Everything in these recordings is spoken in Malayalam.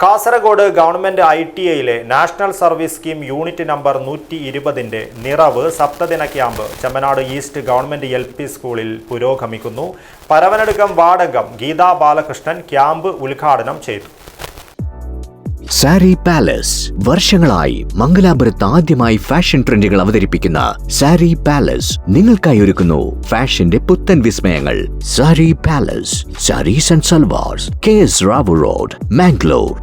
കാസർഗോഡ് ഗവൺമെന്റ് ITIയിലെ national service scheme unit number 120ന്റെ നിറവ് സപ്തദിന camp Chemmanad east government LP സ്കൂളിൽ പുരോഗമിക്കുന്നു. പരവനടുക്കം വാർഡംഗം ഗീതാ ബാലകൃഷ്ണൻ ക്യാമ്പ് ഉദ്ഘാടനം ചെയ്തു. സാരി പാലസ് വർഷങ്ങളായി മംഗലാപുരത്ത് ആദ്യമായി ഫാഷൻ ട്രെൻഡുകൾ അവതരിപ്പിക്കുന്ന സാരി പാലസ് നിങ്ങൾക്കായി ഒരുക്കുന്നു ഫാഷന്റെ പുത്തൻ വിസ്മയങ്ങൾ. Sari palace, saris and salwars, KS Rao road, Mangalore.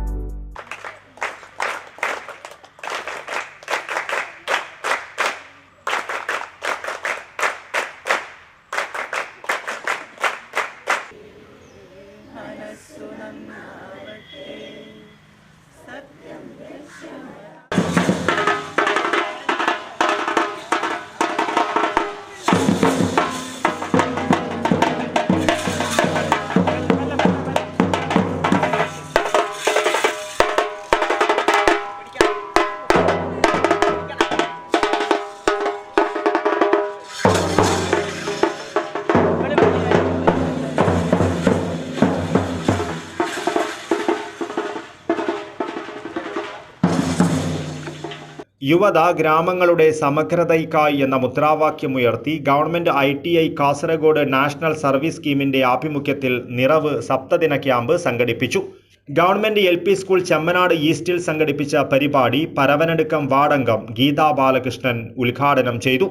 യുവത ഗ്രാമങ്ങളുടെ സമഗ്രതയ്ക്കായി എന്ന മുദ്രാവാക്യമുയർത്തി government ITI Kasaragod national service സ്കീമിന്റെ ആഭിമുഖ്യത്തിൽ നിറവ് സപ്തദിന ക്യാമ്പ് സംഘടിപ്പിച്ചു. ഗവൺമെന്റ് LP സ്കൂൾ ചെമ്മനാട് ഈസ്റ്റിൽ സംഘടിപ്പിച്ച പരിപാടി പരവനടുക്കം വാർഡംഗം ഗീതാ ബാലകൃഷ്ണൻ ഉദ്ഘാടനം ചെയ്തു.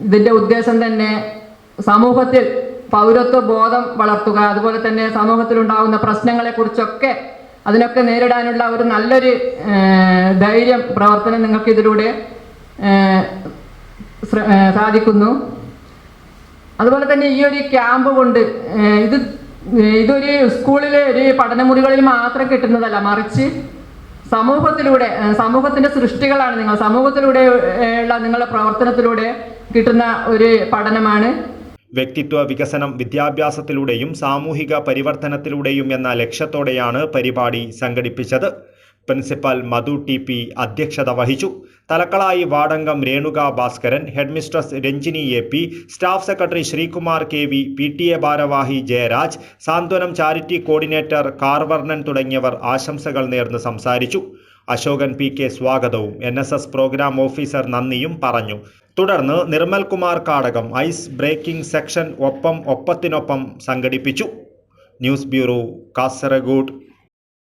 ഇതിന്റെ ഉദ്ദേശം തന്നെ സമൂഹത്തിൽ പൗരത്വ ബോധം വളർത്തുക, അതുപോലെ തന്നെ സമൂഹത്തിലുണ്ടാകുന്ന പ്രശ്നങ്ങളെ കുറിച്ചൊക്കെ അതിനൊക്കെ നേരിടാനുള്ള ഒരു നല്ലൊരു ധൈര്യം പ്രവർത്തനം നിങ്ങൾക്ക് ഇതിലൂടെ സാധിക്കുന്നു. അതുപോലെ തന്നെ ഈ ഒരു ക്യാമ്പ് കൊണ്ട് ഇതൊരു സ്കൂളിലെ ഒരു പഠനമുറികളിൽ മാത്രം കിട്ടുന്നതല്ല, മറിച്ച് സമൂഹത്തിന്റെ സൃഷ്ടികളാണ് നിങ്ങൾ. സമൂഹത്തിലൂടെ ഉള്ള നിങ്ങളുടെ പ്രവർത്തനത്തിലൂടെ കിട്ടുന്ന ഒരു പഠനമാണ്. വ്യക്തിത്വ വികസനം വിദ്യാഭ്യാസത്തിലൂടെയും സാമൂഹിക പരിവർത്തനത്തിലൂടെയും എന്ന ലക്ഷ്യത്തോടെയാണ് പരിപാടി സംഘടിപ്പിച്ചത്. പ്രിൻസിപ്പൽ മധു TP അധ്യക്ഷത വഹിച്ചു. തലക്കളായി വാർഡംഗം Renuka Bhaskaran, headmistress Ranjini AP, staff secretary Sreekumar KV, PTA ഭാരവാഹി ജയരാജ്, സാന്ത്വനം ചാരിറ്റി കോർഡിനേറ്റർ കാർവർണൻ തുടങ്ങിയവർ ആശംസകൾ നേർന്ന് സംസാരിച്ചു. അശോകൻ PK സ്വാഗതവും NSS പ്രോഗ്രാം ഓഫീസർ നന്ദിയും പറഞ്ഞു. തുടർന്ന് Nirmal Kumar Kadakam ice breaking session ഒപ്പത്തിനൊപ്പം സംഘടിപ്പിച്ചു. News bureau, Kasaragod.